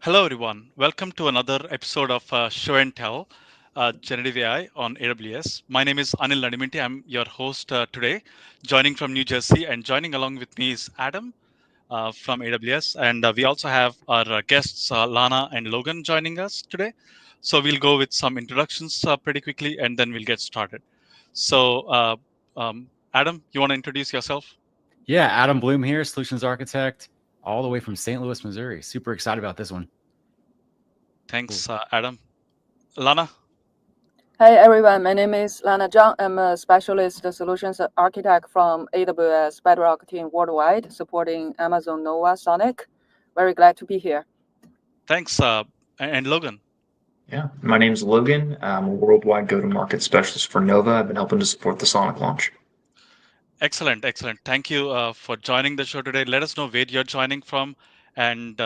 Hello, everyone. Welcome to another episode of Show and Tell, Generative AI on AWS. My name is Anil Nadiminti. I'm your host today, joining from New Jersey, and joining along with me is Adam from AWS. And we also have our guests, Lana and Logan, joining us today. So we'll go with some introductions pretty quickly, and then we'll get started. So, Adam, you want to introduce yourself? Yeah, Adam Bloom here, Solutions Architect, all the way from St. Louis, Missouri. Super excited about this one. Thanks, Adam. Lana? Hey everyone, my name is Lana Zhang. I'm a specialist solutions architect from AWS Bedrock team worldwide, supporting Amazon Nova Sonic. Very glad to be here. Thanks. And Logan? Yeah, my name's Logan. I'm a worldwide go-to-market specialist for Nova. I've been helping to support the Sonic launch. Excellent. Thank you for joining the show today. Let us know where you're joining from, and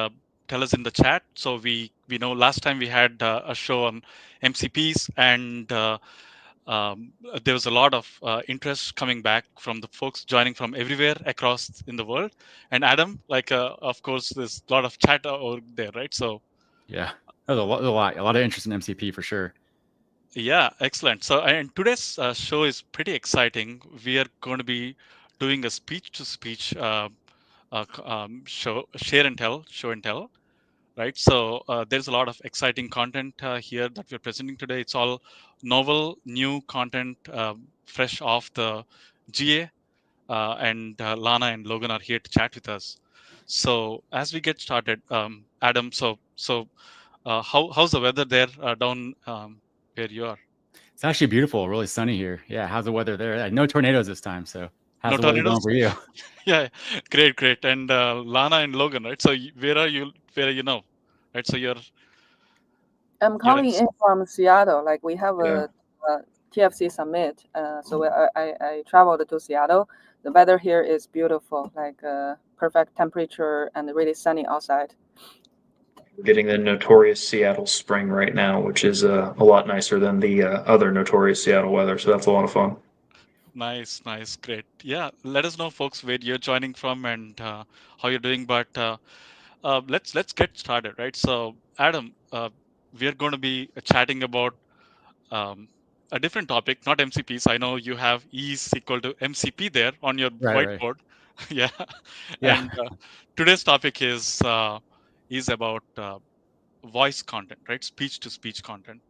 tell us in the chat. So we know last time we had a show on MCPs, and there was a lot of interest coming back from the folks joining from everywhere across in the world. And Adam, of course, there's a lot of chat over there, right? So yeah, there's a lot of interest in MCP for sure. Yeah, excellent. So, and today's show is pretty exciting. We are going to be doing a speech-to-speech show, show and tell, right? So, there's a lot of exciting content here that we're presenting today. It's all novel, new content, fresh off the GA, and Lana and Logan are here to chat with us. So, as we get started, Adam, how's the weather there down where you are? It's actually beautiful, really sunny here. Yeah, how's the weather there? No tornadoes this time, so how's No the weather going tornadoes? for you? Yeah, great. And Lana and Logan, right? So where are you? Where are you now? Right. So I'm calling in from Seattle. Like we have Yeah. a TFC summit, so I traveled to Seattle. The weather here is beautiful, like perfect temperature and really sunny outside. We're getting the notorious Seattle spring right now, which is a lot nicer than the other notorious Seattle weather. So that's a lot of fun. nice, great. Yeah, let us know, folks, where you're joining from and how you're doing. But let's get started, right? So, Adam, we're going to be chatting about um, a different topic, not MCPs. I know you have E is equal to MCP there on your Right. whiteboard. Yeah. Yeah. And today's topic is about voice content, right? Speech to speech content.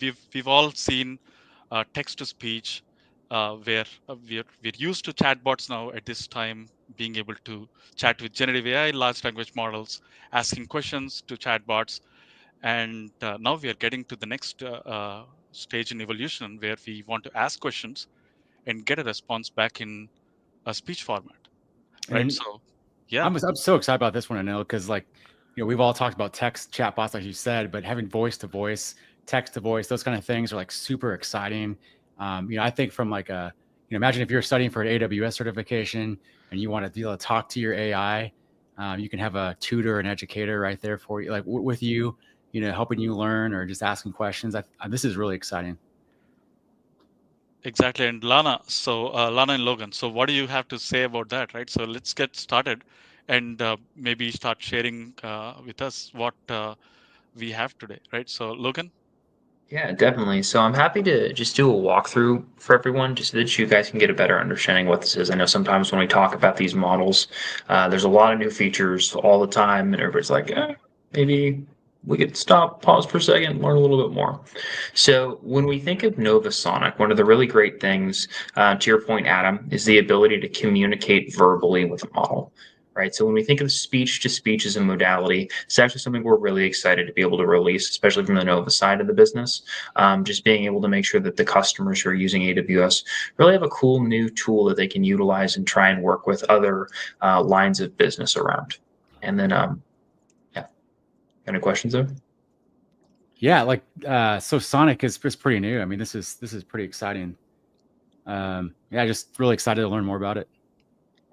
We've all seen text to speech, where we're used to chatbots now at this time, being able to chat with generative AI, large language models, asking questions to chatbots, and now we are getting to the next stage in evolution where we want to ask questions and get a response back in a speech format, right? And So, yeah. I'm so excited about this one, I know, because we've all talked about text chatbots, like you said, but having voice to voice, text to voice, those kind of things are like super exciting. I think from imagine if you're studying for an AWS certification and you want to be able to talk to your AI, you can have a tutor, an educator right there for you, like with you, helping you learn or just asking questions. This is really exciting. Exactly. And Lana, Lana and Logan, so what do you have to say about that, right? So let's get started and maybe start sharing with us what we have today, right? So, Logan? Yeah, definitely. So I'm happy to just do a walkthrough for everyone, just so that you guys can get a better understanding what this is. I know sometimes when we talk about these models, there's a lot of new features all the time, and everybody's like, maybe we could stop, pause for a second, learn a little bit more. So when we think of Nova Sonic, one of the really great things, to your point, Adam, is the ability to communicate verbally with a model. Right. So when we think of speech to speech as a modality, it's actually something we're really excited to be able to release, especially from the Nova side of the business. Just being able to make sure that the customers who are using AWS really have a cool new tool that they can utilize and try and work with other lines of business around. And then, yeah. Any questions there? Yeah, so Sonic is pretty new. I mean, this is pretty exciting. Just really excited to learn more about it.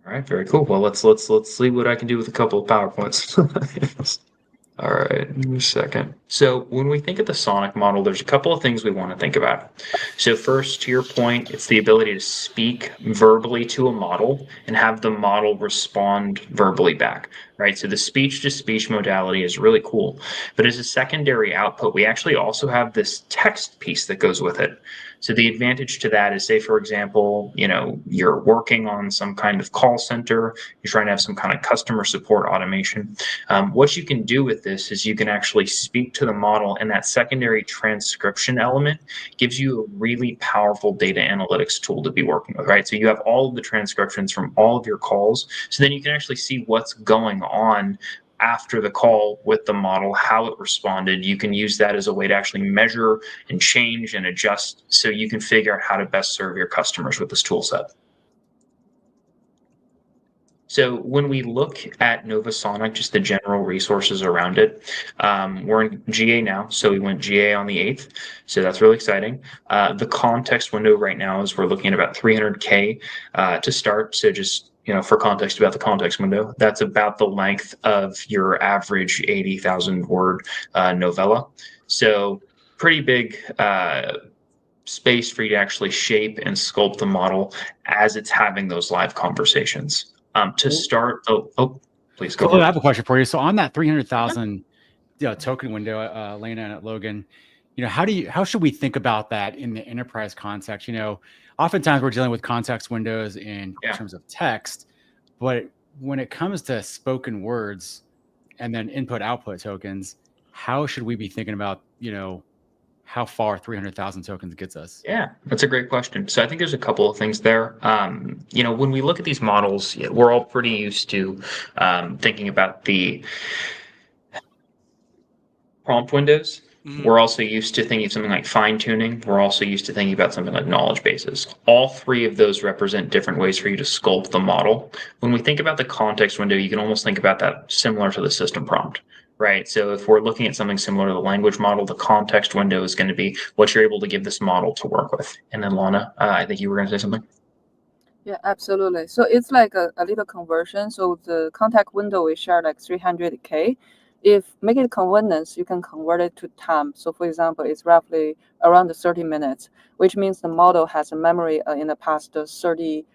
All right, very cool. Well, let's see what I can do with a couple of PowerPoints. All right, give me a second. So when we think of the sonic model, there's a couple of things we want to think about. So first, to your point, it's the ability to speak verbally to a model and have the model respond verbally back, right? So the speech-to-speech modality is really cool. But as a secondary output, we actually also have this text piece that goes with it. So the advantage to that is, say, for example, you're working on some kind of call center, you're trying to have some kind of customer support automation. What you can do with this is you can actually speak to the model, and that secondary transcription element gives you a really powerful data analytics tool to be working with, right? So you have all of the transcriptions from all of your calls, so then you can actually see what's going on after the call with the model, how it responded. You can use that as a way to actually measure and change and adjust so you can figure out how to best serve your customers with this tool set. So when we look at Novasonic, just the general resources around it, we're in GA now. So we went GA on the 8th. So that's really exciting. The context window right now is we're looking at about 300K to start. So just for context about the context window, that's about the length of your average 80,000 word novella. So pretty big space for you to actually shape and sculpt the model as it's having those live conversations. To start, please go I ahead. have a question for you. So on that 300,000 token window, Lena and Logan, how should we think about that in the enterprise context? Oftentimes we're dealing with context windows in terms of text, but when it comes to spoken words and then input-output tokens, how should we be thinking about, how far 300,000 tokens gets us? Yeah, that's a great question. So I think there's a couple of things there. When we look at these models, we're all pretty used to thinking about the prompt windows. We're also used to thinking of something like fine-tuning. We're also used to thinking about something like knowledge bases. All three of those represent different ways for you to sculpt the model. When we think about the context window, you can almost think about that similar to the system prompt, right? So if we're looking at something similar to the language model, the context window is going to be what you're able to give this model to work with. And then Lana, I think you were going to say something. Yeah, absolutely. So it's like a little conversion. So the contact window we share like 300K. If make it convenience, you can convert it to time. So for example, it's roughly around 30 minutes, which means the model has a memory in the past 30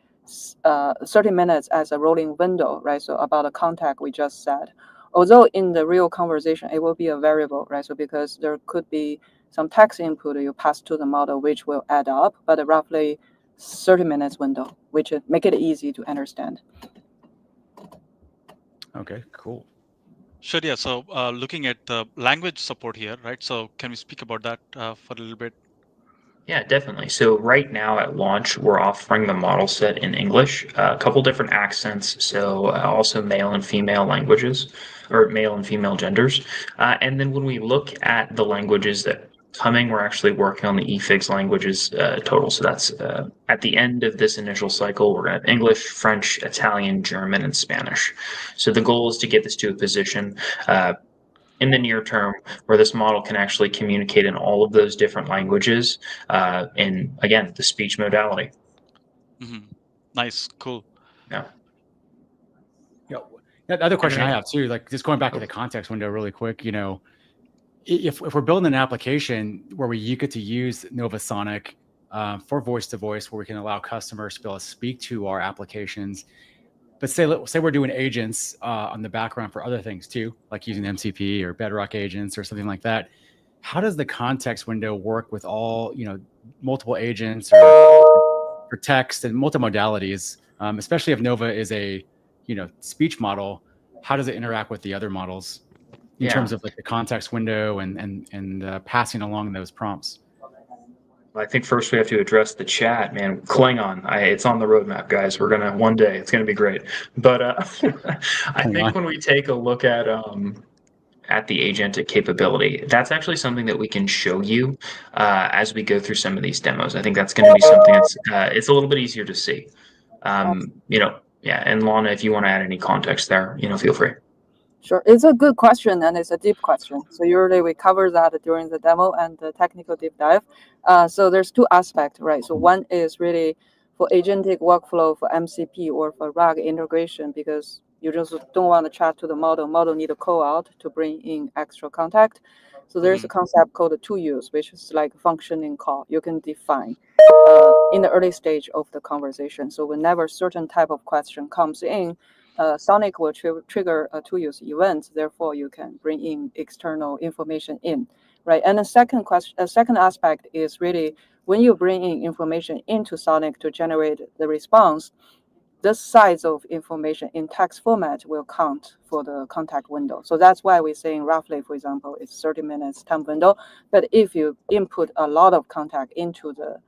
minutes as a rolling window, right? So about the contact we just said. Although in the real conversation, it will be a variable, right? So because there could be some text input you pass to the model, which will add up, but roughly 30 minutes window, which make it easy to understand. Okay, cool. Sure, yeah. So looking at the language support here, right? So can we speak about that for a little bit? Yeah, definitely. So right now at launch, we're offering the model set in English, a couple different accents, so also male and female languages, or male and female genders. And then when we look at the languages that coming, we're actually working on the eFigs languages total. So that's at the end of this initial cycle, we're going to have English, French, Italian, German, and Spanish. So the goal is to get this to a position in the near term where this model can actually communicate in all of those different languages in, again, the speech modality. Nice, cool. Yeah. The other question I have too, like just going back to the context window really quick, if we're building an application where you get to use Novasonic for voice-to-voice, where we can allow customers to be able to speak to our applications, but say we're doing agents on the background for other things too, like using MCP or Bedrock agents or something like that. How does the context window work with all, multiple agents or for text and multimodalities, especially if Nova is a, speech model? How does it interact with the other models in terms of like the context window and passing along those prompts? I think first we have to address the chat, man. Klingon, it's on the roadmap, guys. We're gonna one day. It's gonna be great. But I think when we take a look at the agentic capability, that's actually something that we can show you as we go through some of these demos. I think that's going to be something that's it's a little bit easier to see. Yeah. And Lana, if you want to add any context there, feel free. Sure. It's a good question and it's a deep question. So usually we cover that during the demo and the technical deep dive. So there's two aspects, right? So one is really for agentic workflow for MCP or for RAG integration, because you just don't want to chat to the model. Model need a call out to bring in extra contact. So there's a concept called a to use, which is like a functioning call you can define in the early stage of the conversation. So whenever certain type of question comes in, Sonic will trigger a to use event. Therefore, you can bring in external information in, right? And the second aspect is really when you bring in information into Sonic to generate the response, this size of information in text format will count for the contact window. So that's why we're saying roughly, for example, it's 30 minutes time window. But if you input a lot of contact into the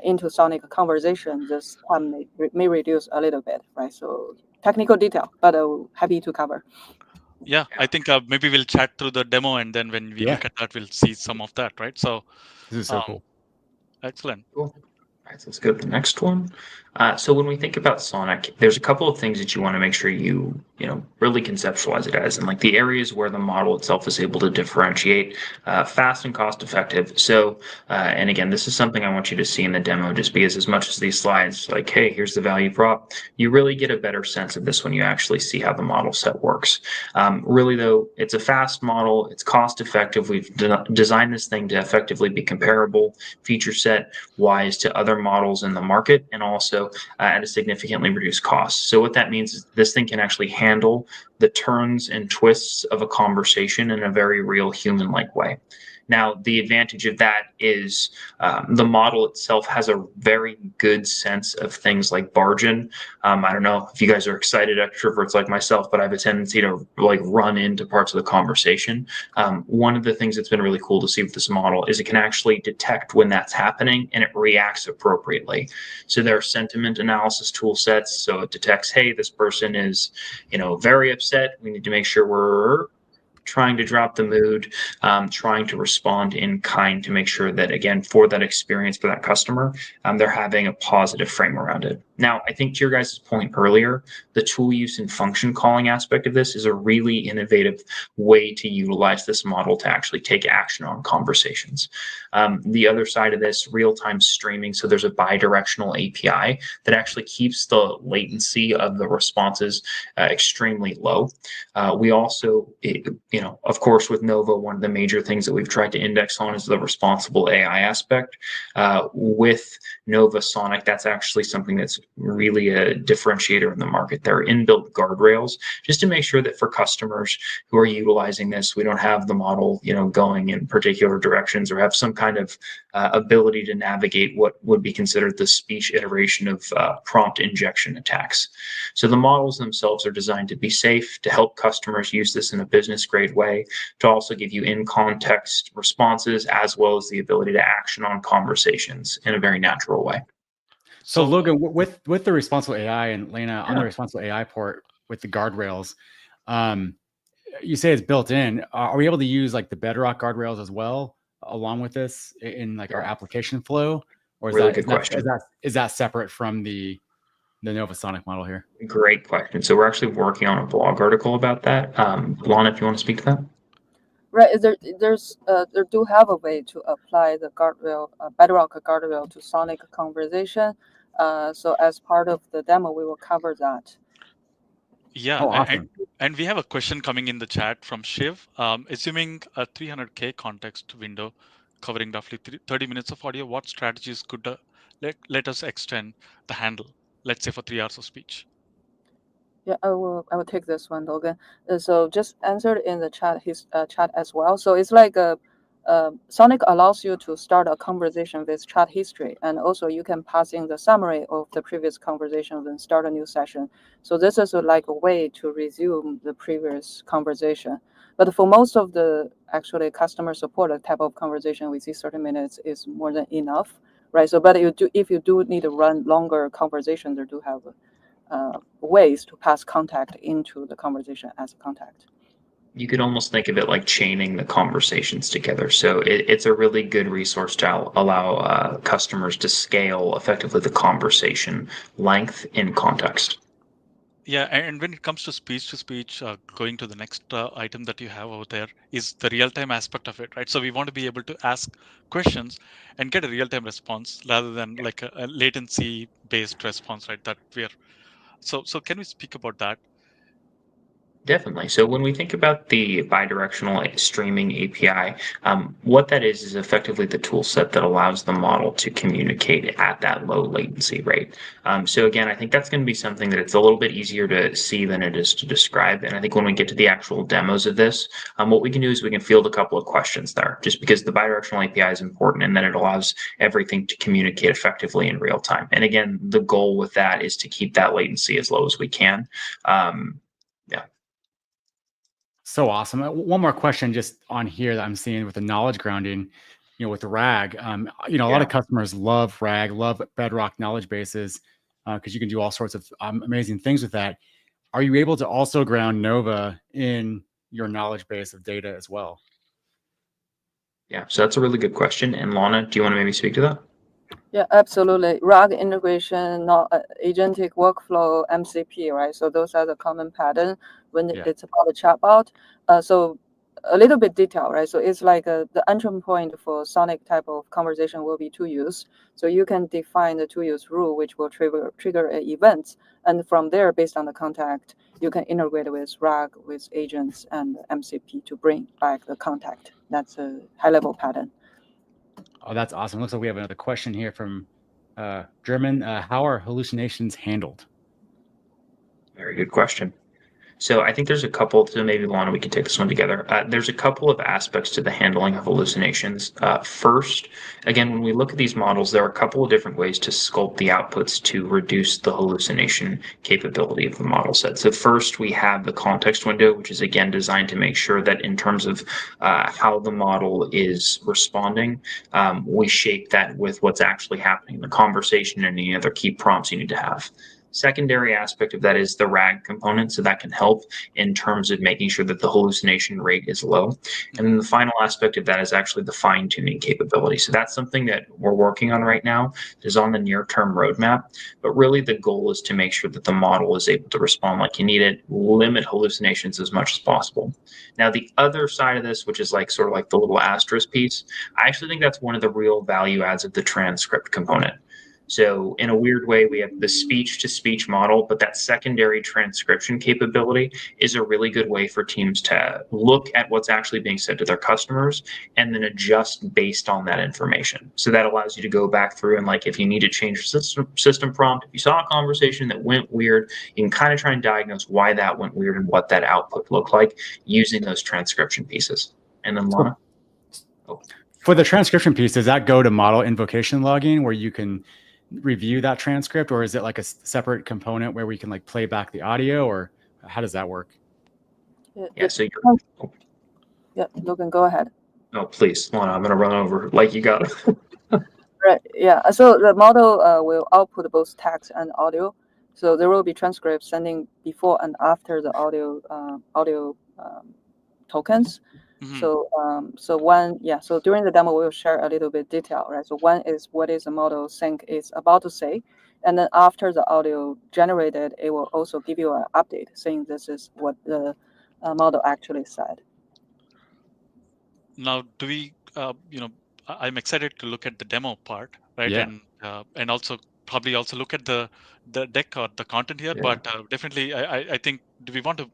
into Sonic conversation, this time may reduce a little bit, right? So technical detail, but happy to cover. Yeah, I think maybe we'll chat through the demo, and then when we look at that, we'll see some of that, right? So this is so cool. Excellent. Cool. All right, so let's go to the next one. So when we think about Sonic, there's a couple of things that you want to make sure you really conceptualize it as, and like the areas where the model itself is able to differentiate, fast and cost effective. So, and again, this is something I want you to see in the demo, just because as much as these slides, like, hey, here's the value prop, you really get a better sense of this when you actually see how the model set works. Really, though, it's a fast model, it's cost effective. We've designed this thing to effectively be comparable, feature set wise to other models in the market, and also at a significantly reduced cost. So what that means is this thing can actually handle the turns and twists of a conversation in a very real human-like way. Now, the advantage of that is the model itself has a very good sense of things like bargain. I don't know if you guys are excited extroverts like myself, but I have a tendency to like run into parts of the conversation. One of the things that's been really cool to see with this model is it can actually detect when that's happening and it reacts appropriately. So there are sentiment analysis tool sets. So it detects, hey, this person is, very upset. We need to make sure we're trying to drop the mood, trying to respond in kind to make sure that, again, for that experience for that customer, they're having a positive frame around it. Now, I think to your guys' point earlier, the tool use and function calling aspect of this is a really innovative way to utilize this model to actually take action on conversations. The other side of this, real-time streaming. So there's a bi-directional API that actually keeps the latency of the responses extremely low. We also, of course, with Nova, one of the major things that we've tried to index on is the responsible AI aspect. With Nova Sonic, that's actually something that's really a differentiator in the market. There are inbuilt guardrails just to make sure that for customers who are utilizing this, we don't have the model, going in particular directions or have some kind of ability to navigate what would be considered the speech iteration of prompt injection attacks. So the models themselves are designed to be safe, to help customers use this in a business grade way, to also give you in context responses, as well as the ability to action on conversations in a very natural way. So Logan, with the responsible AI and Lena on the responsible AI port with the guardrails, you say it's built in. Are we able to use like the Bedrock guardrails as well along with this in like our application flow, or is Really that good question. Is that separate from the Nova Sonic model here? Great question. So we're actually working on a blog article about that. Lana, if you want to speak to that. Right, there do have a way to apply the guardrail, Bedrock guardrail to Sonic conversation. So as part of the demo, we will cover that. Yeah, awesome. and we have a question coming in the chat from Shiv. Assuming a 300K context window covering roughly 30 minutes of audio, what strategies could let us extend the handle, let's say for 3 hours of speech? Yeah, I will take this one, Logan. So just answered in the chat chat as well. So it's like Sonic allows you to start a conversation with chat history, and also you can pass in the summary of the previous conversation and start a new session. So this is like a way to resume the previous conversation. But for most of the actually customer support type of conversation, we see 30 minutes is more than enough, right? So, but if you do need to run longer conversation, they do have ways to pass contact into the conversation as a contact. You could almost think of it like chaining the conversations together. So it's a really good resource to allow customers to scale effectively the conversation length in context. Yeah, and when it comes to speech, going to the next item that you have over there is the real-time aspect of it, right? So we want to be able to ask questions and get a real-time response rather than like a latency-based response, right? So can we speak about that? Definitely. So when we think about the bidirectional streaming API, what that is effectively the tool set that allows the model to communicate at that low latency rate. So again, I think that's going to be something that it's a little bit easier to see than it is to describe. And I think when we get to the actual demos of this, what we can do is we can field a couple of questions there, just because the bidirectional API is important and then it allows everything to communicate effectively in real time. And again, the goal with that is to keep that latency as low as we can. Yeah. So awesome. One more question just on here that I'm seeing with the knowledge grounding, with the RAG. A lot of customers love RAG, love Bedrock knowledge bases, because you can do all sorts of amazing things with that. Are you able to also ground Nova in your knowledge base of data as well? Yeah, so that's a really good question. And Lana, do you want to maybe speak to that? Yeah, absolutely. RAG integration, not agentic workflow, MCP, right? So those are the common pattern when it's about a chatbot. So a little bit detail, right? So it's like the entry point for Sonic type of conversation will be to use. So you can define the to use rule, which will trigger an event. And from there, based on the contact, you can integrate with RAG, with agents and MCP to bring back the contact. That's a high level pattern. Oh, that's awesome. Looks like we have another question here from German. How are hallucinations handled? Very good question. So I think there's a couple, so maybe Lana, we can take this one together. There's a couple of aspects to the handling of hallucinations. First, again, when we look at these models, there are a couple of different ways to sculpt the outputs to reduce the hallucination capability of the model set. So first, we have the context window, which is again designed to make sure that in terms of how the model is responding, we shape that with what's actually happening in the conversation and any other key prompts you need to have. Secondary aspect of that is the RAG component, so that can help in terms of making sure that the hallucination rate is low. And then the final aspect of that is actually the fine-tuning capability. So that's something that we're working on right now, is on the near-term roadmap. But really the goal is to make sure that the model is able to respond like you need it, limit hallucinations as much as possible. Now, the other side of this, which is like sort of like the little asterisk piece, I actually think that's one of the real value adds of the transcript component. So in a weird way, we have the speech-to-speech model, but that secondary transcription capability is a really good way for teams to look at what's actually being said to their customers and then adjust based on that information. So that allows you to go back through and like if you need to change system prompt, if you saw a conversation that went weird, you can kind of try and diagnose why that went weird and what that output looked like using those transcription pieces. And then Lana? For the transcription piece, does that go to model invocation logging where you can review that transcript, or is it like a separate component where we can like play back the audio, or how does that work? Yeah, so yeah, Logan, go ahead. No, please, Lana, I'm going to run over like you got it. Right, yeah. So the model will output both text and audio. So there will be transcripts sending before and after the audio tokens. Mm-hmm. So during the demo, we'll share a little bit detail, right? So one is what is the model think is about to say, and then after the audio generated, it will also give you an update saying this is what the model actually said. Now, do we, I'm excited to look at the demo part, right? Yeah. And also probably also look at the deck or the content here, but definitely I think, do we want to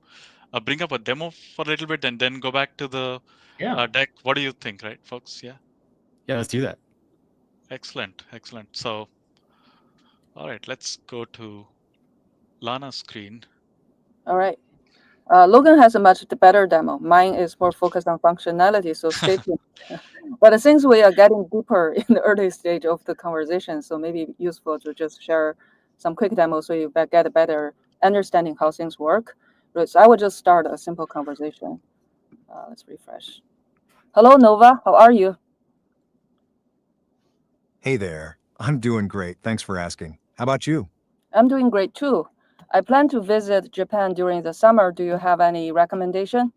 bring up a demo for a little bit and then go back to the deck? What do you think, right, folks? Yeah, let's do that. Excellent. So, all right, let's go to Lana's screen. All right. Logan has a much better demo. Mine is more focused on functionality, so stay tuned. But since we are getting deeper in the early stage of the conversation, so maybe useful to just share some quick demos so you get a better understanding how things work. Right, so I would just start a simple conversation. Let's refresh. Hello, Nova. How are you? Hey there. I'm doing great. Thanks for asking. How about you? I'm doing great too. I plan to visit Japan during the summer. Do you have any recommendation?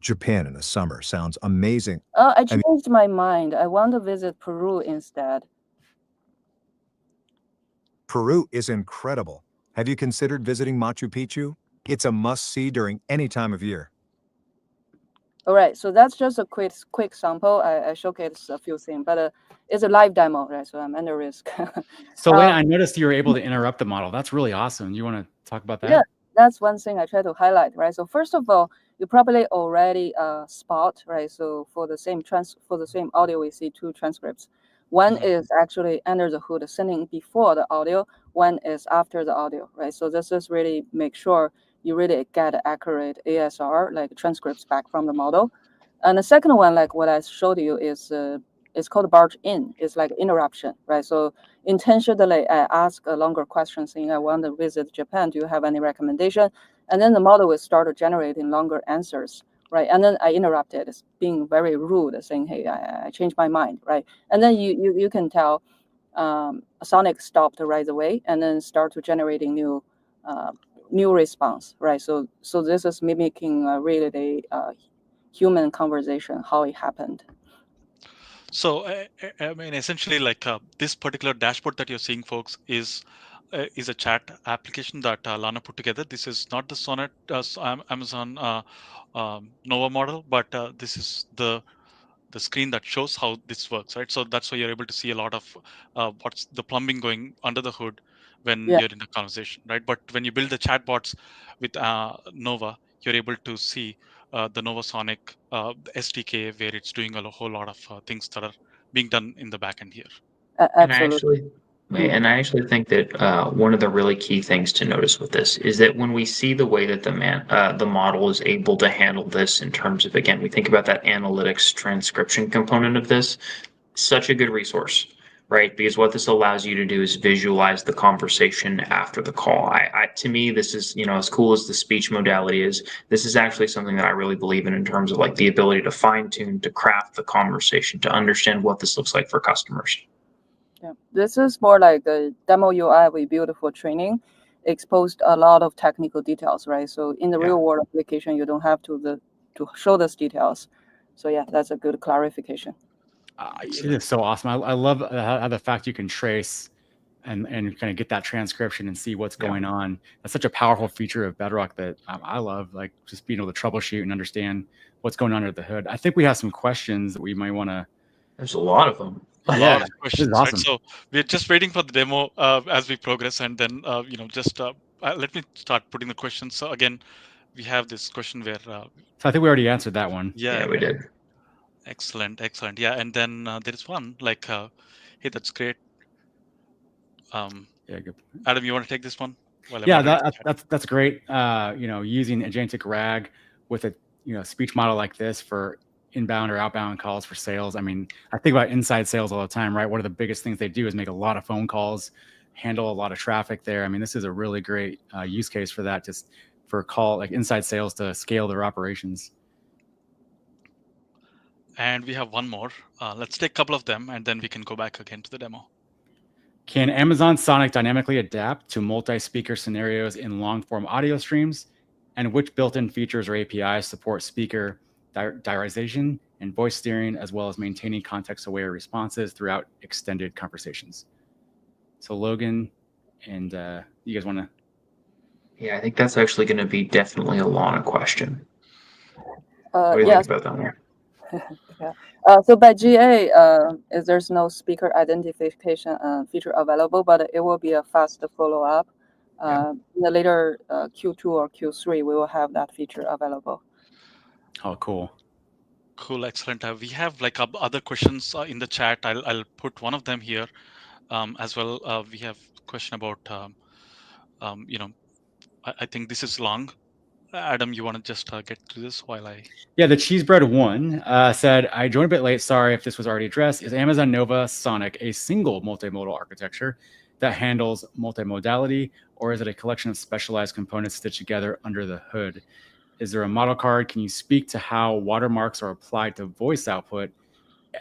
Japan in the summer sounds amazing. I changed my mind. I want to visit Peru instead. Peru is incredible. Have you considered visiting Machu Picchu? It's a must-see during any time of year. All right, so that's just a quick sample. I showcased a few things, but it's a live demo, right? So I'm under risk. So Lena, I noticed you were able to interrupt the model. That's really awesome. You want to talk about that? Yeah, that's one thing I try to highlight, right? So first of all, you probably already spot, right? So for the same audio, we see two transcripts. One is actually under the hood sending before the audio. One is after the audio, right? So this is really make sure you really get accurate ASR, like transcripts back from the model. And the second one, like what I showed you, is it's called barge in. It's like interruption, right? So intentionally, I ask a longer question saying, I want to visit Japan. Do you have any recommendation? And then the model will start generating longer answers, right? And then I interrupted, being very rude, saying, hey, I changed my mind, right? And then you can tell Sonic stopped right away and then start to generating new response, right? So this is mimicking really the human conversation, how it happened. So, I mean, essentially, like this particular dashboard that you're seeing, folks, is a chat application that Lana put together. This is not the Sonnet Amazon Nova model, but this is the screen that shows how this works, right? So that's why you're able to see a lot of what's the plumbing going under the hood when you're in a conversation, right? But when you build the chatbots with Nova, you're able to see the Nova Sonic SDK, where it's doing a whole lot of things that are being done in the backend here. Absolutely. And I actually think that one of the really key things to notice with this is that when we see the way that the model is able to handle this in terms of, again, we think about that analytics transcription component of this, such a good resource, right? Because what this allows you to do is visualize the conversation after the call. To me, this is, as cool as the speech modality is, this is actually something that I really believe in terms of like the ability to fine tune, to craft the conversation, to understand what this looks like for customers. Yeah, this is more like a demo UI we built for training, exposed a lot of technical details, right? So in the real world application, you don't have to show those details. So yeah, that's a good clarification. It is so awesome. I love how the fact you can trace and kind of get that transcription and see what's going on. That's such a powerful feature of Bedrock that I love, like just being able to troubleshoot and understand what's going on under the hood. I think we have some questions that we might want to. There's a lot of them. A lot of questions, awesome. right? So we're just waiting for the demo as we progress, and then just let me start putting the questions. So again, we have this question where. So I think we already answered that one. Yeah, we did. Excellent. Yeah, and then there is one like, hey, that's great. Good. Adam, you want to take this one? That's great. Using Agentic RAG with a speech model like this for inbound or outbound calls for sales. I mean, I think about inside sales all the time, right? One of the biggest things they do is make a lot of phone calls, handle a lot of traffic there. I mean, this is a really great use case for that, just for like inside sales to scale their operations. And we have one more. Let's take a couple of them, and then we can go back again to the demo. Can Amazon Sonic dynamically adapt to multi-speaker scenarios in long-form audio streams? And which built-in features or APIs support speaker diarization and voice steering, as well as maintaining context-aware responses throughout extended conversations? So Logan, and you guys want to? Yeah, I think that's actually going to be definitely a Lana question. What do you think about that one? So by GA, there's no speaker identification feature available, but it will be a fast follow-up. In the later Q2 or Q3, we will have that feature available. Oh, cool. Cool, excellent. We have like other questions in the chat. I'll put one of them here as well. We have a question about, I think this is long. Adam, you want to just get through this while I... Yeah, the Cheesebread one said, I joined a bit late. Sorry if this was already addressed. Is Amazon Nova Sonic a single multimodal architecture that handles multimodality, or is it a collection of specialized components stitched together under the hood? Is there a model card? Can you speak to how watermarks are applied to voice output?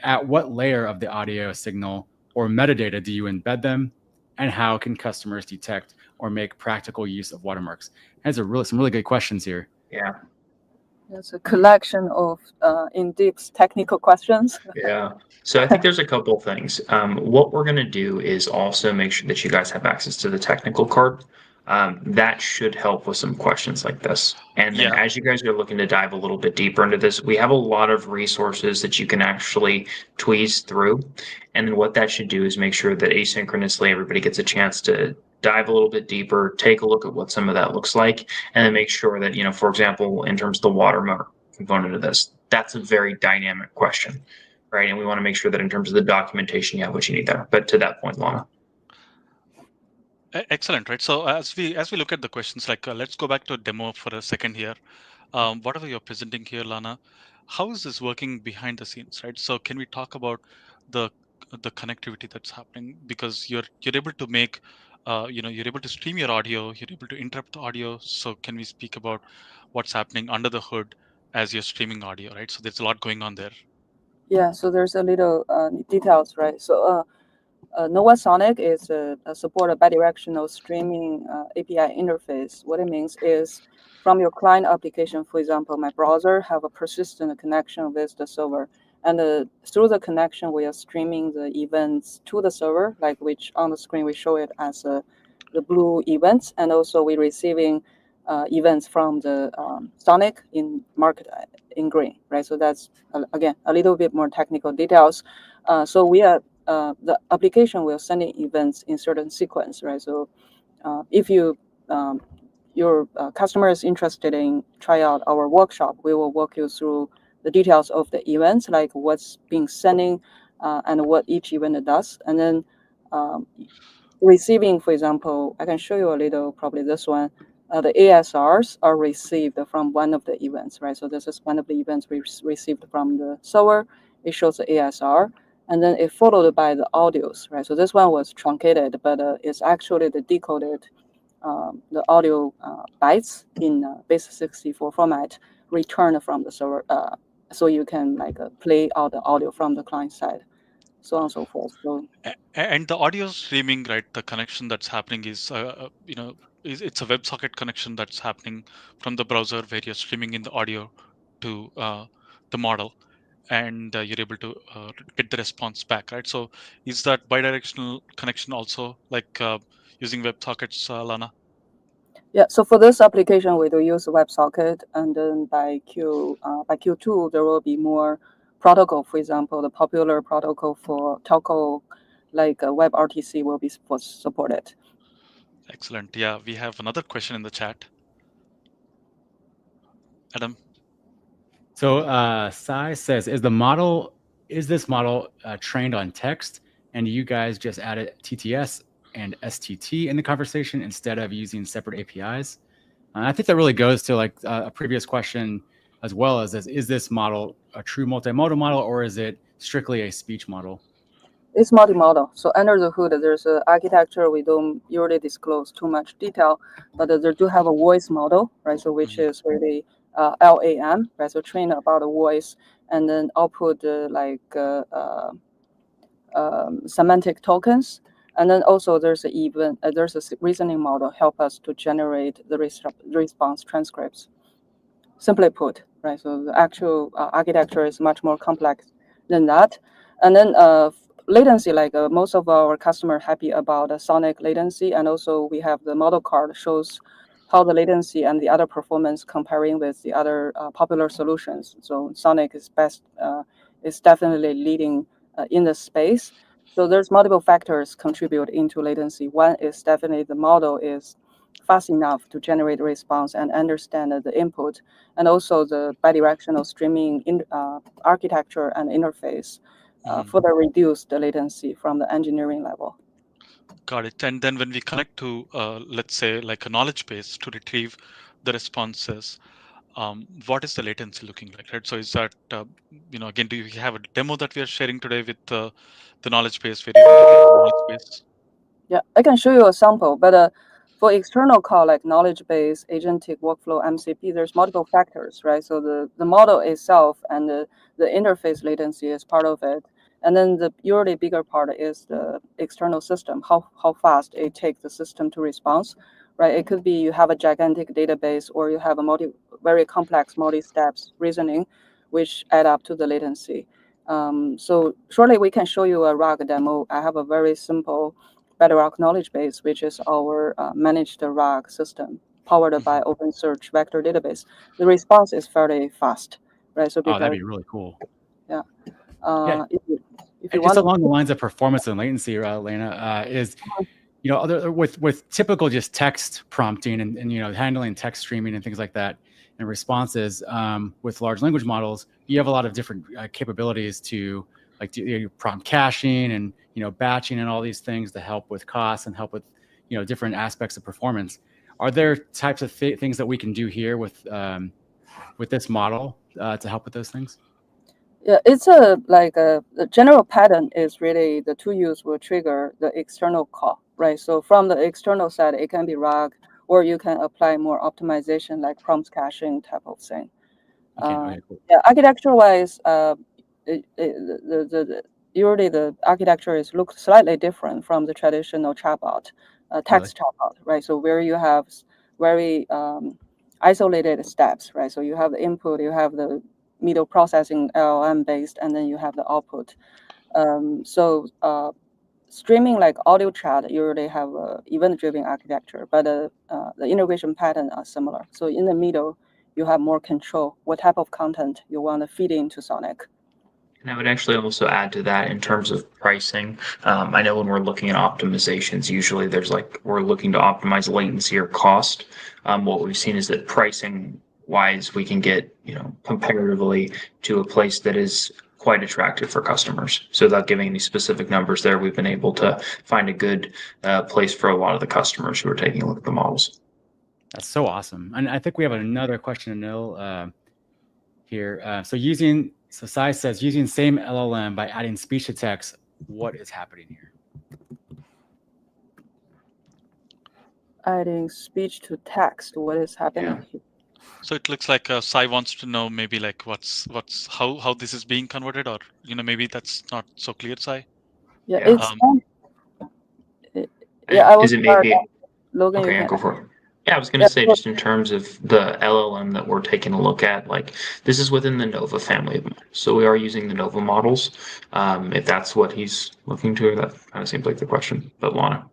At what layer of the audio signal or metadata do you embed them? And how can customers detect or make practical use of watermarks? That's some really good questions here. Yeah. It's a collection of in-depth technical questions. Yeah. So I think there's a couple of things. What we're going to do is also make sure that you guys have access to the technical card. that should help with some questions like this. And then Yeah. as you guys are looking to dive a little bit deeper into this, we have a lot of resources that you can actually tweeze through. And then what that should do is make sure that asynchronously everybody gets a chance to dive a little bit deeper, take a look at what some of that looks like, and then make sure that, for example, in terms of the watermark component of this, that's a very dynamic question, right? And we want to make sure that in terms of the documentation, you have what you need there. But to that point, Lana. Excellent, right? So as we look at the questions, like let's go back to a demo for a second here. Whatever you're presenting here, Lana, how is this working behind the scenes, right? So can we talk about the connectivity that's happening, because you're able to make, you're able to stream your audio, you're able to interrupt the audio. So can we speak about what's happening under the hood as you're streaming audio, right? So there's a lot going on there. Yeah, so there's a little details, right? So Nova Sonic is support a bidirectional streaming API interface. What it means is from your client application, for example, my browser have a persistent connection with the server. And through the connection, we are streaming the events to the server, like which on the screen we show it as the blue events. And also we're receiving events from the Sonic in market in green, right? So that's, again, a little bit more technical details. So we are the application will send in events in certain sequence, right? So if your customer is interested in try out our workshop, we will walk you through the details of the events, like what's being sending and what each event does. And then receiving, for example, I can show you a little, probably this one. The ASRs are received from one of the events, right? So this is one of the events we received from the server. It shows the ASR, and then it followed by the audios, right? So this one was truncated, but it's actually the decoded the audio bytes in base64 format returned from the server, so you can play out the audio from the client side, so on and so forth. So And the audio streaming, right? The connection that's happening is, it's a WebSocket connection that's happening from the browser, where you're streaming in the audio to the model, and you're able to get the response back, right? So is that bidirectional connection also like using WebSockets, Lana? yeah, so for this application, we do use WebSocket, and then by Q2 there will be more protocol. For example, the popular protocol for telco, like WebRTC, will be supported. Excellent. Yeah, we have another question in the chat. Adam. So Sai says, is this model trained on text, and you guys just added TTS and STT in the conversation instead of using separate APIs? I think that really goes to like a previous question as well, as is this model a true multimodal model, or is it strictly a speech model? It's multimodal. So under the hood, there's an architecture. We don't usually disclose too much detail, but they do have a voice model, right? So which is really LAM, right? So train about a voice, and then output semantic tokens. And then also there's a reasoning model help us to generate the response transcripts. Simply put, right? So the actual architecture is much more complex than that. And then latency, most of our customers happy about Sonic latency, and also we have the model card shows how the latency and the other performance comparing with the other popular solutions. So Sonic is is definitely leading in the space. So there's multiple factors contribute into latency. One is definitely the model is fast enough to generate response and understand the input, and also the bidirectional streaming architecture and interface further reduce the latency from the engineering level. Got it. And then when we connect to, let's say, like a knowledge base to retrieve the responses, what is the latency looking like, right? So is that, again, do you have a demo that we are sharing today with the knowledge base, where you're able to get the knowledge base? Yeah, I can show you a sample, but for external call like Knowledgebase, Agentic Workflow, MCP, there's multiple factors, right? So the model itself and the interface latency is part of it. And then the usually bigger part is the external system, how fast it takes the system to respond, right? It could be you have a gigantic database, or you have a very complex multi-steps reasoning, which add up to the latency. So shortly we can show you a RAG demo. I have a very simple Bedrock Knowledgebase, which is our managed RAG system powered by OpenSearch vector database, the response is fairly fast, right? So that'd be really cool. Yeah. Yeah. If you just want along the lines of performance and latency, Lena, is with typical just text prompting and handling text streaming and things like that and responses, with large language models, you have a lot of different capabilities to like do prompt caching and batching and all these things to help with costs and help with different aspects of performance. Are there types of things that we can do here with this model to help with those things? Yeah, it's the general pattern is really the two use will trigger the external call, right? So from the external side, it can be RAG, or you can apply more optimization like prompt caching type of thing. Okay, cool. Yeah, architecture-wise, usually the architecture is looked slightly different from the traditional chatbot, text chatbot, right? So where you have very isolated steps, right? So you have the input, you have the middle processing LLM based, and then you have the output. Streaming like audio chat usually have a event-driven architecture, but the integration pattern are similar. So in the middle, you have more control what type of content you want to feed into Sonic. And I would actually also add to that in terms of pricing. I know when we're looking at optimizations, usually we're looking to optimize latency or cost. What we've seen is that pricing wise, we can get, comparatively to a place that is quite attractive for customers. So without giving any specific numbers there, we've been able to find a good place for a lot of the customers who are taking a look at the models. That's so awesome. And I think we have another question, Anil, here. So Sai says, using same LLM by adding speech to text, what is happening here? Adding speech to text, what is happening here? So it looks like Sai wants to know maybe like how this is being converted, or maybe that's not so clear, Sai. Yeah, it's I was Logan. Okay, go for it. Yeah, I was going to say, just in terms of the LLM that we're taking a look at, like this is within the Nova family of models. So we are using the Nova models. If that's what he's looking to, that kind of seems like the question. But Lana.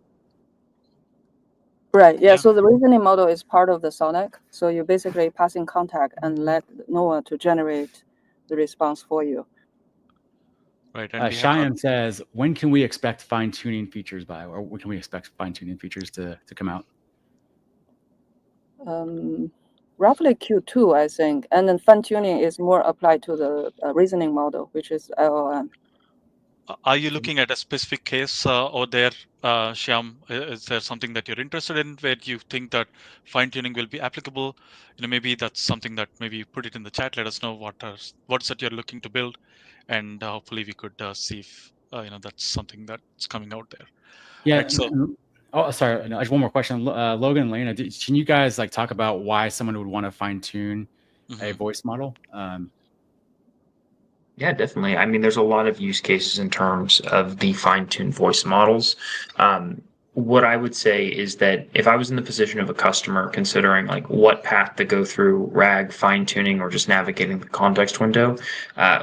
Right. Yeah. So the reasoning model is part of the Sonic. So you're basically passing contact and let Noah to generate the response for you. Right. And Cheyenne says, when can we expect fine-tuning features by, or when can we expect fine-tuning features to come out? Roughly Q2, I think. And then fine-tuning is more applied to the reasoning model, which is LLM. Are you looking at a specific case over there, Shyam? Is there something that you're interested in where you think that fine-tuning will be applicable? Maybe that's something that maybe you put it in the chat. Let us know what's that you're looking to build, and hopefully we could see if that's something that's coming out there. Yeah. Right, so, sorry. No, just one more question. Logan and Lena, can you guys like talk about why someone would want to fine-tune a voice model? Yeah, definitely. I mean, there's a lot of use cases in terms of the fine-tuned voice models. What I would say is that if I was in the position of a customer considering like what path to go through, RAG, fine-tuning, or just navigating the context window,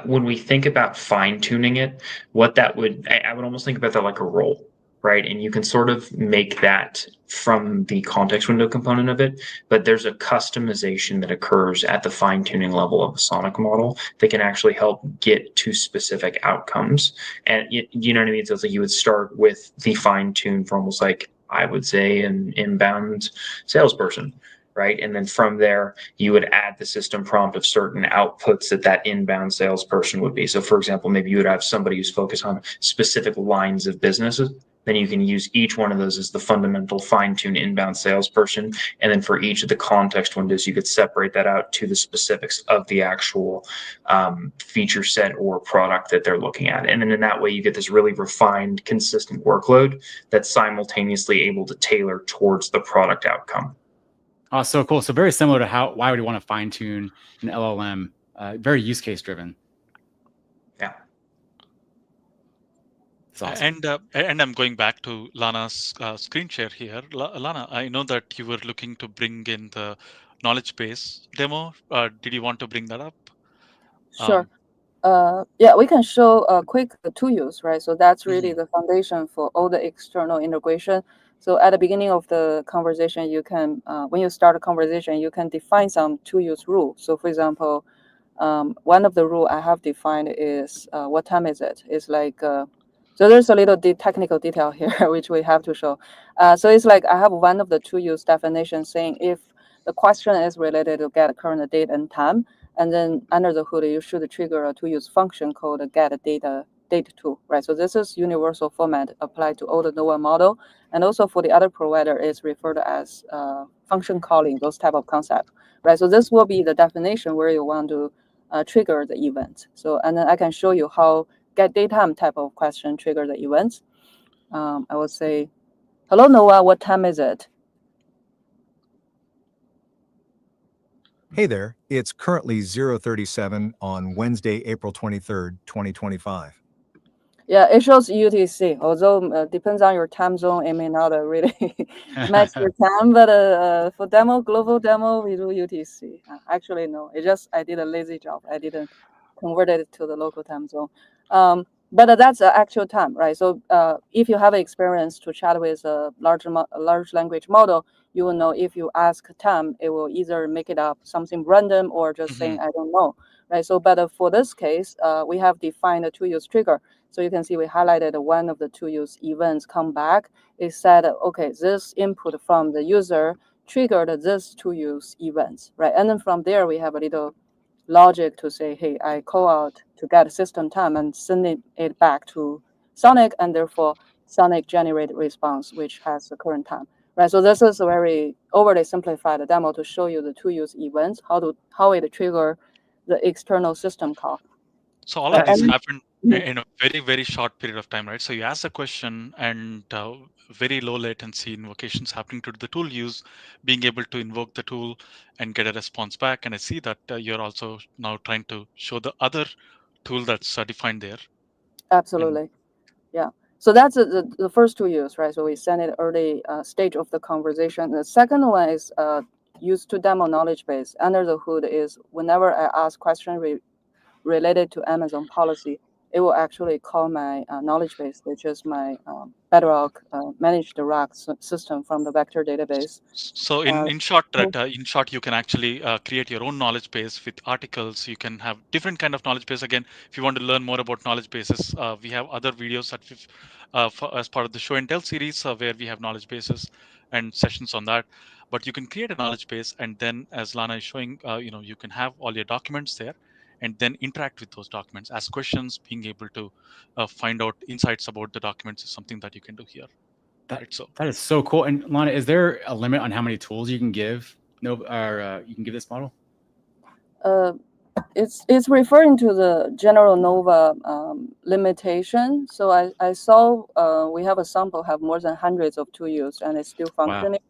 when we think about fine-tuning it, I would almost think about that like a role, right? And you can sort of make that from the context window component of it, but there's a customization that occurs at the fine-tuning level of a Sonic model that can actually help get to specific outcomes. And you know what I mean? So it's like you would start with the fine-tune for almost like, I would say, an inbound salesperson, right? And then from there, you would add the system prompt of certain outputs that inbound salesperson would be. So for example, maybe you would have somebody who's focused on specific lines of businesses. Then you can use each one of those as the fundamental fine-tune inbound salesperson. And then for each of the context windows, you could separate that out to the specifics of the actual feature set or product that they're looking at. And then in that way, you get this really refined, consistent workload that's simultaneously able to tailor towards the product outcome. Oh, so cool. So very similar to why would you want to fine-tune an LLM? Very use case driven. Yeah. Awesome. And I'm going back to Lana's screen share here. Lana, I know that you were looking to bring in the Knowledgebase demo. Did you want to bring that up? Sure. Yeah, we can show a quick tool use, right? So that's really the foundation for all the external integration. So at the beginning of the conversation, you can, when you start a conversation, you can define some tool use rule. So for example, one of the rule I have defined is what time is it? It's like, so there's a little technical detail here, which we have to show. So it's like I have one of the tool use definitions saying if the question is related to get current date and time, and then under the hood, you should trigger a tool use function called get date tool, right? So this is universal format applied to all the NOAA model. And also for the other provider is referred as function calling, those type of concept, right? So this will be the definition where you want to trigger the event. So, and then I can show you how get datetime type of question trigger the events. I will say, hello, NOAA, what time is it? Hey there, it's currently 0:37 on Wednesday, April 23rd, 2025. Yeah, it shows UTC, although depends on your time zone, it may not really match your time, but for demo, global demo, we do UTC. Actually, no, I did a lazy job. I didn't convert it to the local time zone. But that's actual time, right? So if you have experience to chat with a large language model, you will know if you ask time, it will either make it up something random or just saying, I don't know, right? So, but for this case, we have defined a tool use trigger. So you can see we highlighted one of the tool use events come back. It said, okay, this input from the user triggered this tool use events, right? And then from there, we have a little logic to say, hey, I call out to get system time and send it back to Sonic, and therefore Sonic generate response, which has the current time, right? So this is a very overly simplified demo to show you the tool use events, how it trigger the external system call. So all of this happened in a very, very short period of time, right? So you ask a question and very low latency invocations happening to the tool use, being able to invoke the tool and get a response back. And I see that you're also now trying to show the other tool that's defined there. Absolutely. Yeah. So that's the first tool use, right? So we send it early stage of the conversation. The second one is used to demo knowledge base. Under the hood is whenever I ask question related to Amazon policy, it will actually call my knowledge base, which is my Bedrock managed RAG system from the vector database. So in short, you can actually create your own knowledge base with articles. You can have different kind of knowledge base. Again, if you want to learn more about knowledge bases, we have other videos that we've as part of the show and tell series where we have knowledge bases and sessions on that. But you can create a knowledge base, and then as Lana is showing, you can have all your documents there, and then interact with those documents, ask questions, being able to find out insights about the documents is something that you can do here. That is so cool. And Lana, is there a limit on how many tools you can give? You can give this model? It's referring to the general NOVA limitation. So I saw we have a sample have more than hundreds of tool use and it's still functioning.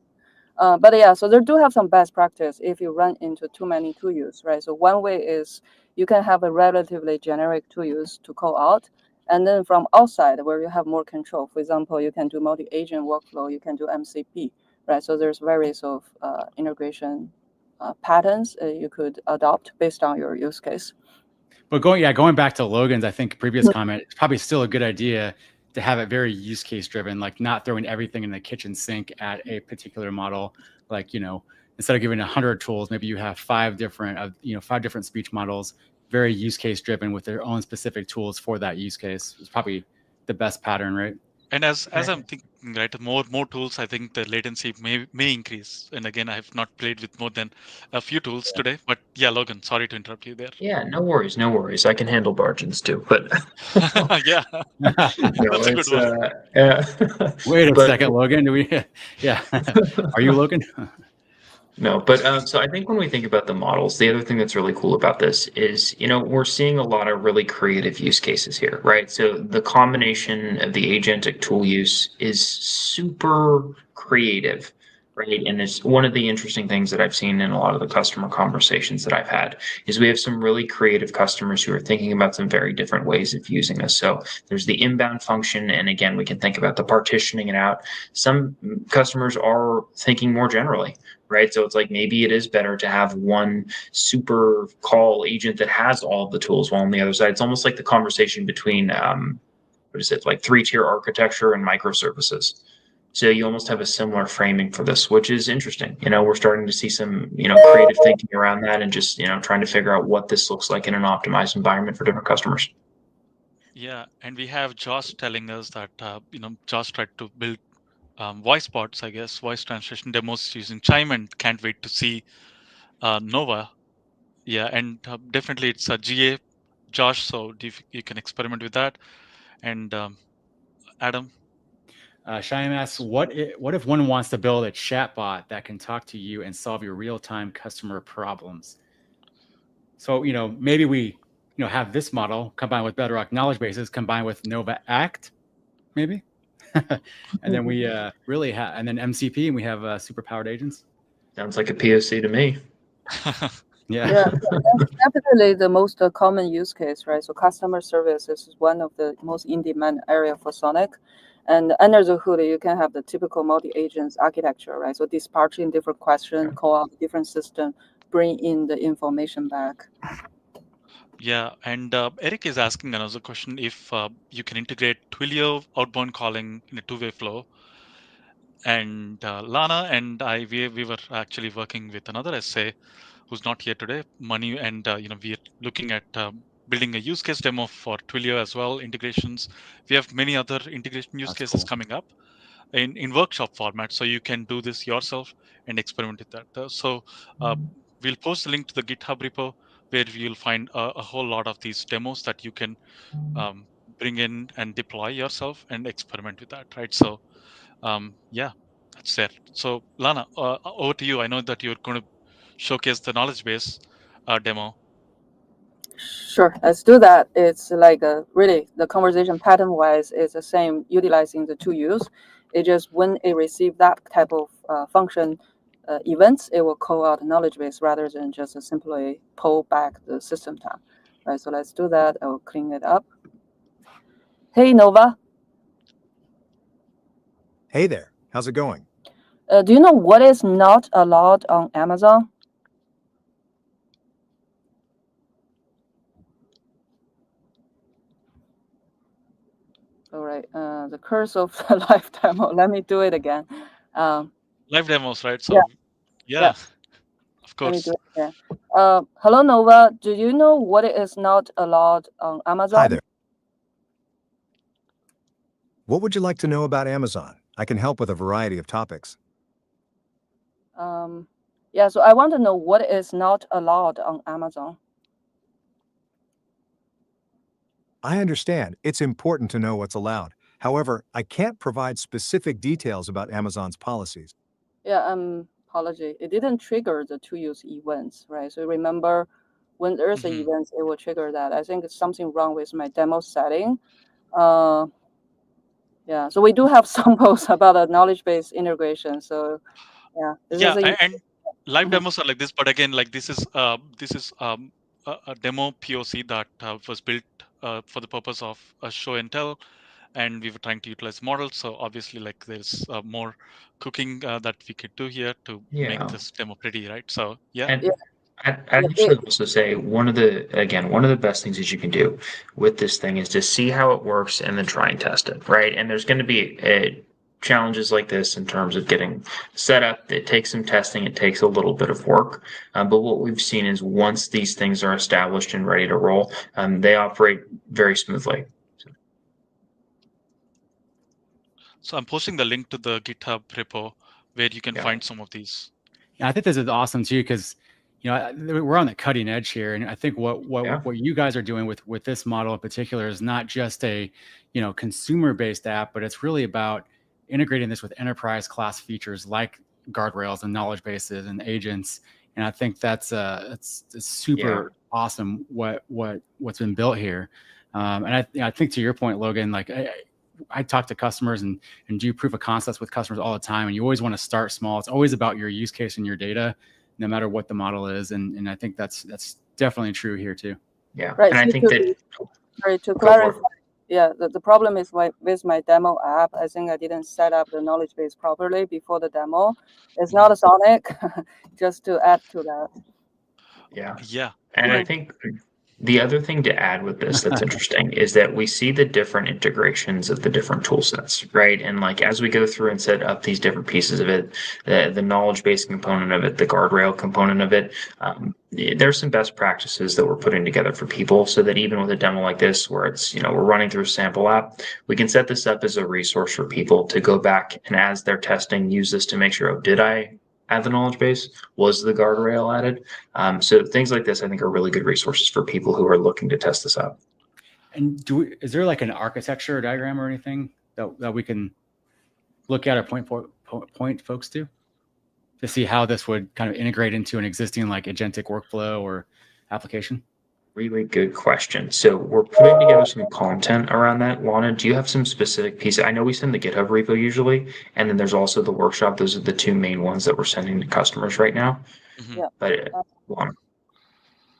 Wow. But yeah, so they do have some best practice if you run into too many tool use, right? So one way is you can have a relatively generic tool use to call out. And then from outside where you have more control, for example, you can do multi-agent workflow, you can do MCP, right? So there's various of integration patterns you could adopt based on your use case. But going back to Logan's, I think previous comment, it's probably still a good idea to have it very use case driven, like not throwing everything in the kitchen sink at a particular model. Like, instead of giving 100 tools, maybe you have 5 different speech models, very use case driven with their own specific tools for that use case. It's probably the best pattern, right? And as I'm thinking, right, more tools, I think the latency may increase. And again, I have not played with more than a few tools today. But yeah, Logan, sorry to interrupt you there. Yeah, no worries. I can handle margins too, but yeah, that's a good one. Wait a second, Logan. Yeah, are you Logan? No, but so I think when we think about the models, the other thing that's really cool about this is, we're seeing a lot of really creative use cases here, right? So the combination of the agentic tool use is super creative. right? And it's one of the interesting things that I've seen in a lot of the customer conversations that I've had is we have some really creative customers who are thinking about some very different ways of using this. So there's the inbound function, and again, we can think about the partitioning it out. Some customers are thinking more generally, right? So it's like maybe it is better to have one super call agent that has all of the tools, while on the other side, it's almost like the conversation between what is it, like 3-tier architecture and microservices. So you almost have a similar framing for this, which is interesting. We're starting to see some, creative thinking around that, and just, trying to figure out what this looks like in an optimized environment for different customers. Yeah, and we have Josh telling us that Josh tried to build voice bots, I guess, voice translation demos using Chime, and can't wait to see Nova. Yeah, and definitely it's a GA, Josh. So you can experiment with that. And Adam. Shyam asks, what if one wants to build a chatbot that can talk to you and solve your real-time customer problems? So, maybe we, have this model combined with Bedrock knowledge bases, combined with Nova Act, maybe. And then we really have, and then MCP, and we have superpowered agents. Sounds like a POC to me. Yeah. Yeah, that's definitely the most common use case, right? So customer service is one of the most in-demand area for Sonic. And under the hood, you can have the typical multi-agents architecture, right? So dispatching different questions, call out different system, bring in the information back. Yeah, and Eric is asking another question: if you can integrate Twilio outbound calling in a two-way flow. And Lana and I, we were actually working with another SA who's not here today, Manu, and we are looking at building a use case demo for Twilio as well, integrations. We have many other integration use cases coming up in workshop format, so you can do this yourself and experiment with that. So we'll post a link to the GitHub repo where you'll find a whole lot of these demos that you can bring in and deploy yourself and experiment with that, right? So yeah, that's it. So Lana, over to you. I know that you're going to showcase the knowledge base demo. Sure, let's do that. It's like really the conversation pattern wise is the same, utilizing the two use. It just when it receives that type of function events, it will call out knowledge base rather than just simply pull back the system time. Right, so let's do that. I will clean it up. Hey Nova. Hey there, how's it going? Do you know what is not allowed on Amazon? All right, the curse of the live demo. Let me do it again. Live demos, right? So yeah. Of course. Let me do it again. Hello Nova. Do you know what is not allowed on Amazon? Hi there. What would you like to know about Amazon? I can help with a variety of topics. Yeah, so I want to know what is not allowed on Amazon. I understand. It's important to know what's allowed. However, I can't provide specific details about Amazon's policies. Yeah, apology. It didn't trigger the two-use events, right? So remember, when there's an event, it will trigger that. I think it's something wrong with my demo setting. Yeah, so we do have samples about a knowledge-based integration. So yeah, and live demos are like this, but again, like this is a demo POC that was built for the purpose of a show and tell, and we were trying to utilize models. So obviously, like there's more cooking that we could do here to make this demo pretty, right? So yeah. And I'd actually also say one of the best things that you can do with this thing is to see how it works and then try and test it, right? And there's going to be challenges like this in terms of getting set up. It takes some testing. It takes a little bit of work. But what we've seen is once these things are established and ready to roll, they operate very smoothly. So I'm posting the link to the GitHub repo where you can find some of these. Yeah, I think this is awesome too, because we're on the cutting edge here, and I think what you guys are doing with this model in particular is not just a consumer-based app, but it's really about integrating this with enterprise class features like guardrails and knowledge bases and agents. And I think that's it's super awesome what's been built here. And I think to your point, Logan, like I talk to customers and do proof of concepts with customers all the time, and you always want to start small. It's always about your use case and your data, no matter what the model is. And I think that's definitely true here too. Yeah, Right. and I So think that to clarify, yeah, the problem is with my demo app. I think I didn't set up the knowledge base properly before the demo. It's not a Sonic, just to add to that. Yeah. And I think the other thing to add with this that's interesting is that we see the different integrations of the different tool sets, right? And like as we go through and set up these different pieces of it, the knowledge base component of it, the guardrail component of it, there's some best practices that we're putting together for people so that even with a demo like this, where it's, we're running through a sample app, we can set this up as a resource for people to go back and as they're testing, use this to make sure, oh, did I add the knowledge base? Was the guardrail added? So things like this, I think, are really good resources for people who are looking to test this out. And is there like an architecture diagram or anything that we can look at or point folks to see how this would kind of integrate into an existing like agentic workflow or application? Really good question. So we're putting together some content around that. Lana, do you have some specific pieces? I know we send the GitHub repo usually, and then there's also the workshop. Those are the two main ones that we're sending to customers right now. Yeah. But Lana.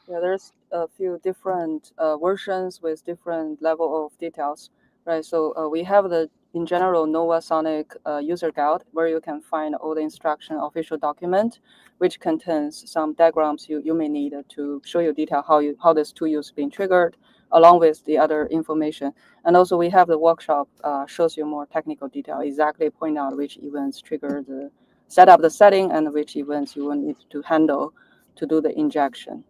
Yeah, there's a few different versions with different level of details, right? So we have in general, Nova Sonic user guide, where you can find all the instruction official document, which contains some diagrams you may need to show you detail how this tool is being triggered, along with the other information. And also we have the workshop shows you more technical detail, exactly point out which events trigger set up the setting and which events you will need to handle to do the injection.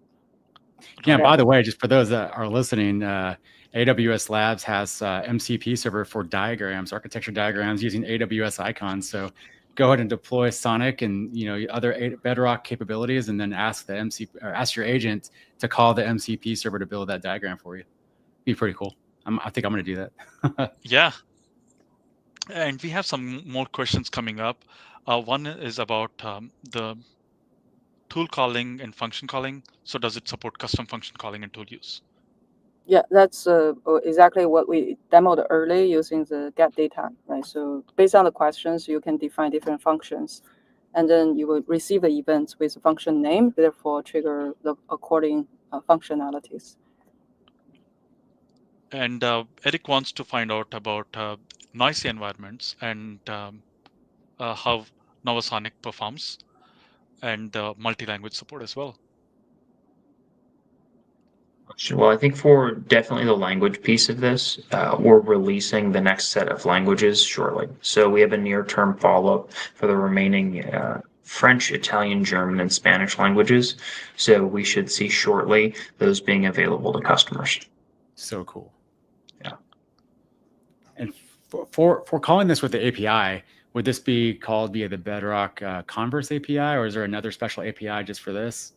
Yeah, by the way, just for those that are listening, AWS Labs has MCP server for diagrams, architecture diagrams using AWS icons. So go ahead and deploy Sonic and other Bedrock capabilities, and then ask your agent to call the MCP server to build that diagram for you. Be pretty cool. I think I'm going to do that. Yeah. And we have some more questions coming up. One is about the tool calling and function calling. So does it support custom function calling and tool use? Yeah, that's exactly what we demoed early using the get data, right? So based on the questions, you can define different functions, and then you will receive the events with a function name, therefore trigger the according functionalities. And Eric wants to find out about noisy environments and how Nova Sonic performs, and multi-language support as well. Well, I think for definitely the language piece of this, we're releasing the next set of languages shortly. So we have a near-term follow-up for the remaining French, Italian, German, and Spanish languages. So we should see shortly those being available to customers. So cool. Yeah. And for calling this with the API, would this be called via the Bedrock Converse API, or is there another special API just for this?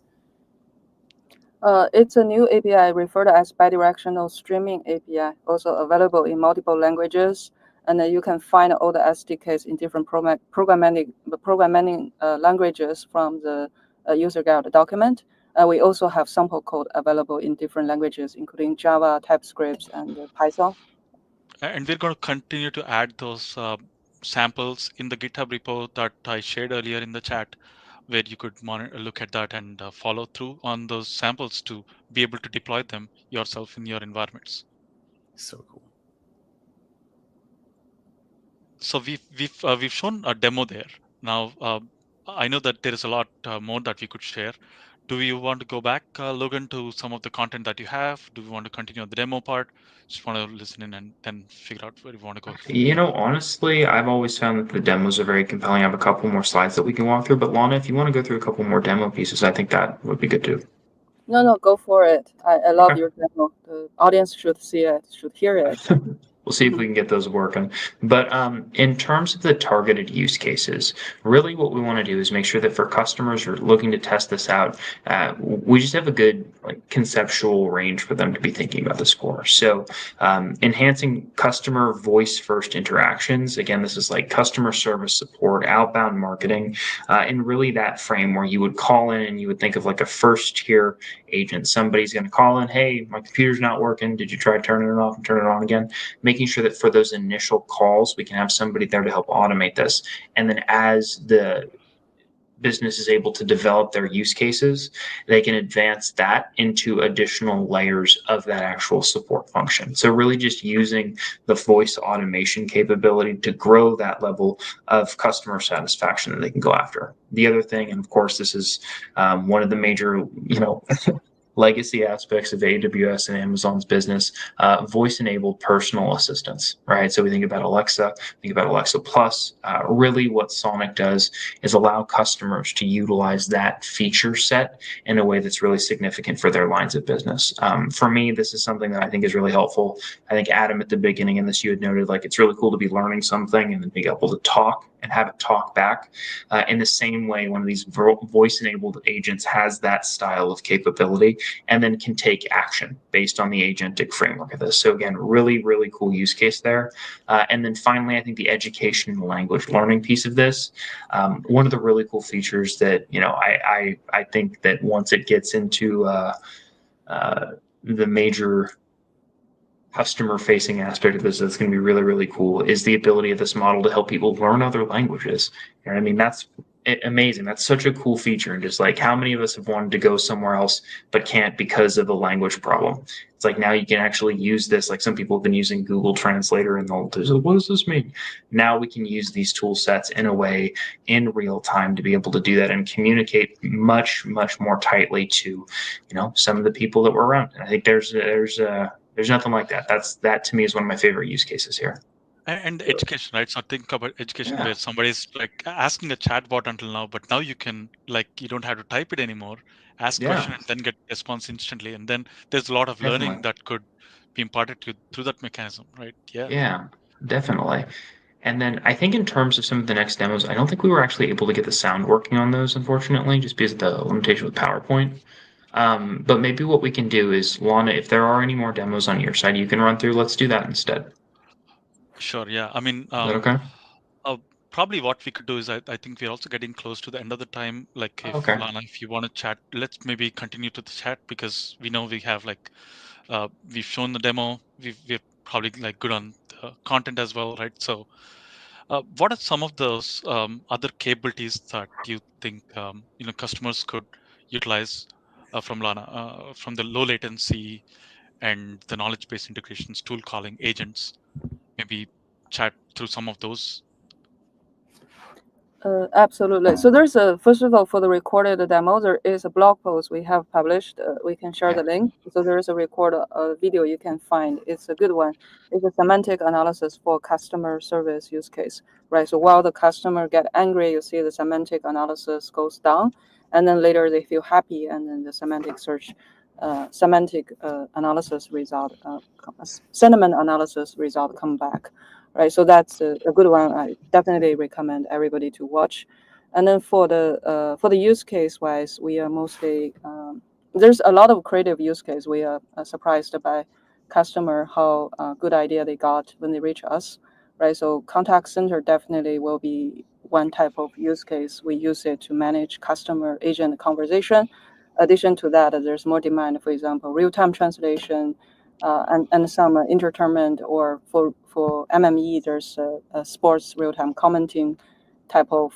It's a new API referred as bidirectional streaming API, also available in multiple languages. And then you can find all the SDKs in different programming languages from the user guide document. We also have sample code available in different languages, including Java, TypeScript, and Python. And we're going to continue to add those samples in the GitHub repo that I shared earlier in the chat, where you could look at that and follow through on those samples to be able to deploy them yourself in your environments. So cool. So we've shown a demo there. Now I know that there is a lot more that we could share. Do you want to go back, Logan, to some of the content that you have? Do we want to continue on the demo part? Just want to listen in and then figure out where you want to go. Honestly, I've always found that the demos are very compelling. I have a couple more slides that we can walk through. But Lana, if you want to go through a couple more demo pieces, I think that would be good too. No, go for it. I love your demo. The audience should see it, should hear it. We'll see if we can get those working. But in terms of the targeted use cases, really what we want to do is make sure that for customers who are looking to test this out, we just have a good conceptual range for them to be thinking about this for. So enhancing customer voice first interactions. Again, this is like customer service support, outbound marketing, and really that frame where you would call in and you would think of like a first tier agent. Somebody's going to call in, hey, my computer's not working. Did you try turning it off and turn it on again? Making making sure that for those initial calls, we can have somebody there to help automate this. And then as the business is able to develop their use cases, they can advance that into additional layers of that actual support function. So really just using the voice automation capability to grow that level of customer satisfaction that they can go after. The other thing, and of course, this is one of the major, legacy aspects of AWS and Amazon's business, voice-enabled personal assistants, right? So we think about Alexa, think about Alexa Plus. Really what Sonic does is allow customers to utilize that feature set in a way that's really significant for their lines of business. For me, this is something that I think is really helpful. I think Adam, at the beginning in this, you had noted, like, it's really cool to be learning something and then be able to talk and have it talk back. In the same way, one of these voice-enabled agents has that style of capability and then can take action based on the agentic framework of this. So again, really, really cool use case there. And then finally, I think the education and language learning piece of this, one of the really cool features that, I think that once it gets into the major customer-facing aspect of this that's going to be really, really cool is the ability of this model to help people learn other languages. You know what I mean? That's amazing. That's such a cool feature. And just like, how many of us have wanted to go somewhere else but can't because of a language problem? It's like, now you can actually use this. Like, some people have been using Google Translator and they'll say, what does this mean? Now we can use these tool sets in a way in real time to be able to do that and communicate much, much more tightly to, some of the people that were around. And I think there's nothing like that. That to me is one of my favorite use cases here. And education, right? So think about education where somebody's like asking a chatbot until now, but now you can, you don't have to type it anymore, ask question and then get response instantly. And then there's a lot of learning that could be imparted through that mechanism, right? Yeah, definitely. And then I think in terms of some of the next demos, I don't think we were actually able to get the sound working on those, unfortunately, just because of the limitation with PowerPoint. But maybe what we can do is, Lana, if there are any more demos on your side you can run through, let's do that instead. Sure. Yeah. I mean, Is that okay? Probably what we could do is I think we're also getting close to the end of the time. Like, if Lana, if you want to chat, let's maybe continue to the chat, because we know we have we've shown the demo. We're probably good on the content as well, right? So what are some of those other capabilities that you think customers could utilize from Lana, from the low latency and the knowledge base integrations, tool calling, agents? Maybe chat through some of those. Absolutely. So there's first of all, for the recorded demo, there is a blog post we have published. We can share the link. So there is a recorded video you can find. It's a good one. It's a semantic analysis for customer service use case, right? So while the customer get angry, you see the semantic analysis goes down, and then later they feel happy, and then the semantic search, analysis result, sentiment analysis result come back. Right, so that's a good one. I definitely recommend everybody to watch. And then for the use case wise, we are mostly there's a lot of creative use case. We are surprised by customer how good idea they got when they reach us. Right, so contact center definitely will be one type of use case. We use it to manage customer agent conversation. Addition to that, there's more demand. For example, real-time translation. And some entertainment, or for MME, there's a sports real-time commenting type of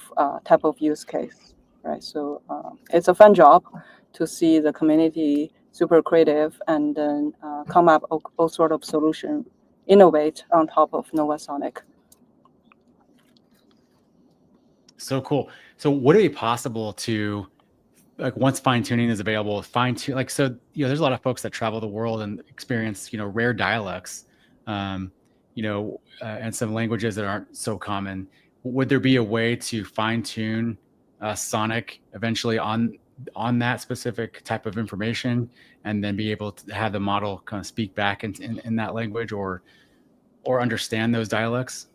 use case, right? So it's a fun job to see the community super creative and then come up all sort of solution, innovate on top of Nova Sonic. So cool. So would it be possible to, once fine tuning is available, so there's a lot of folks that travel the world and experience rare dialects, and some languages that aren't so common. Would there be a way to fine tune Sonic eventually on that specific type of information, and then be able to have the model kind of speak back in that language or understand those dialects?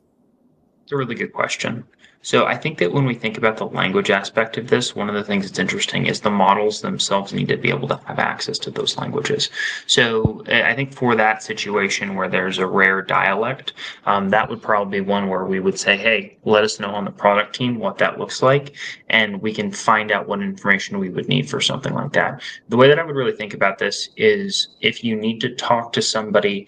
It's a really good question. So I think that when we think about the language aspect of this, one of the things that's interesting is the models themselves need to be able to have access to those languages. So I think for that situation where there's a rare dialect, that would probably be one where we would say, hey, let us know on the product team what that looks like, and we can find out what information we would need for something like that. The way that I would really think about this is if you need to talk to somebody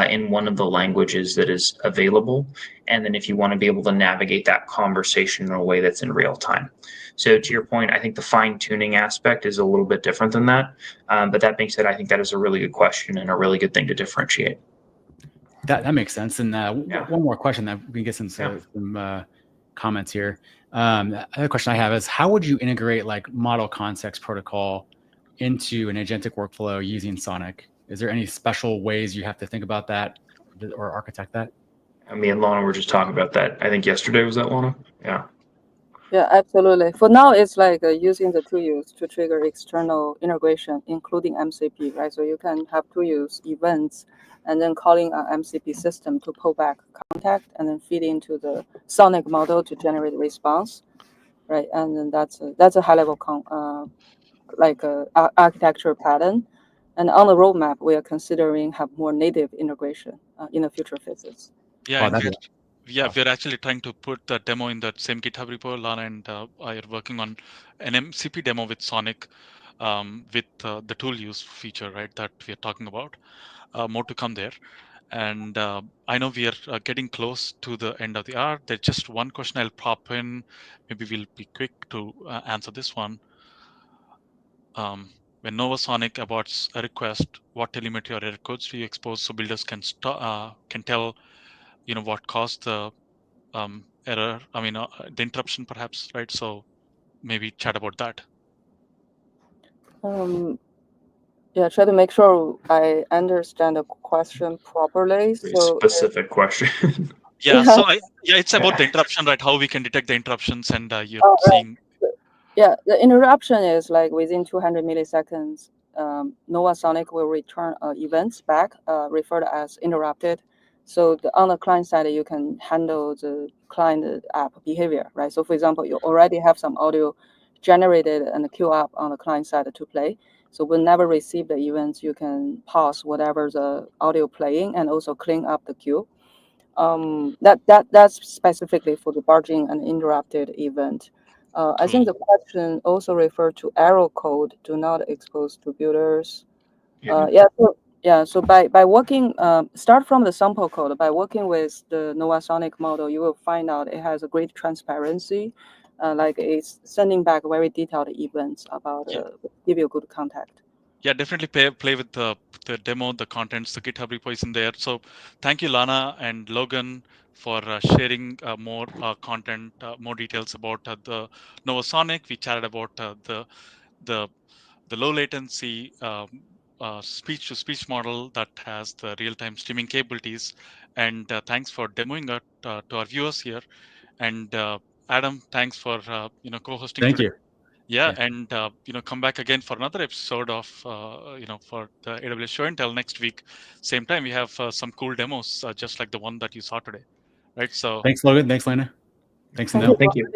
in one of the languages that is available, and then if you want to be able to navigate that conversation in a way that's in real time. So to your point, I think the fine tuning aspect is a little bit different than that. But that being said, I think that is a really good question and a really good thing to differentiate. That makes sense. And one more question that we can get some comments here. The other question I have is, how would you integrate like model context protocol into an agentic workflow using Sonic? Is there any special ways you have to think about that or architect that? Me and Lana were just talking about that. I think yesterday, was that, Lana? Yeah. Yeah, absolutely. For now, it's like using the Twilio to trigger external integration, including MCP, right? So you can have Twilio events and then calling an MCP system to pull back contact and then feed into the Sonic model to generate response, right? And then that's a high level architecture pattern. And on the roadmap, we are considering have more native integration in the future phases. Yeah, and we're actually trying to put the demo in that same GitHub repo. Lana and I are working on an MCP demo with Sonic with the tool use feature, right, that we are talking about. More to come there. And I know we are getting close to the end of the hour. There's just one question I'll pop in. Maybe we'll be quick to answer this one. When Nova Sonic aborts a request, what telemetry or error codes do you expose so builders can tell, what caused the error? I mean, the interruption, perhaps, right? So maybe chat about that. Yeah, try to make sure I understand the question properly. So specific question. Yeah. So it's about the interruption, right? How we can detect the interruptions, and you're seeing. Yeah, the interruption is like within 200 milliseconds. Nova Sonic will return events back, referred as interrupted. So on the client side, you can handle the client app behavior, right? So for example, you already have some audio generated and queue up on the client side to play. So whenever receive the events, you can pause whatever the audio playing and also clean up the queue. That's specifically for the barging and interrupted event. I think the question also referred to error code do not expose to builders. So by working, start from the sample code. By working with the Nova Sonic model, you will find out it has a great transparency. Like it's sending back very detailed events about give you good context. Yeah, definitely play with the demo, the contents, the GitHub repo is in there. So thank you, Lana and Logan, for sharing more content, more details about the Nova Sonic. We chatted about the low latency speech-to-speech model that has the real-time streaming capabilities. And thanks for demoing it to our viewers here. And Adam, thanks for co-hosting. Thank today. you. Yeah, and come back again for another episode of for the AWS show. Until next week, same time, we have some cool demos just like the one that you saw today, right? So thanks, Logan. Thanks, Lena. Thanks, Thank Anil. Thank you.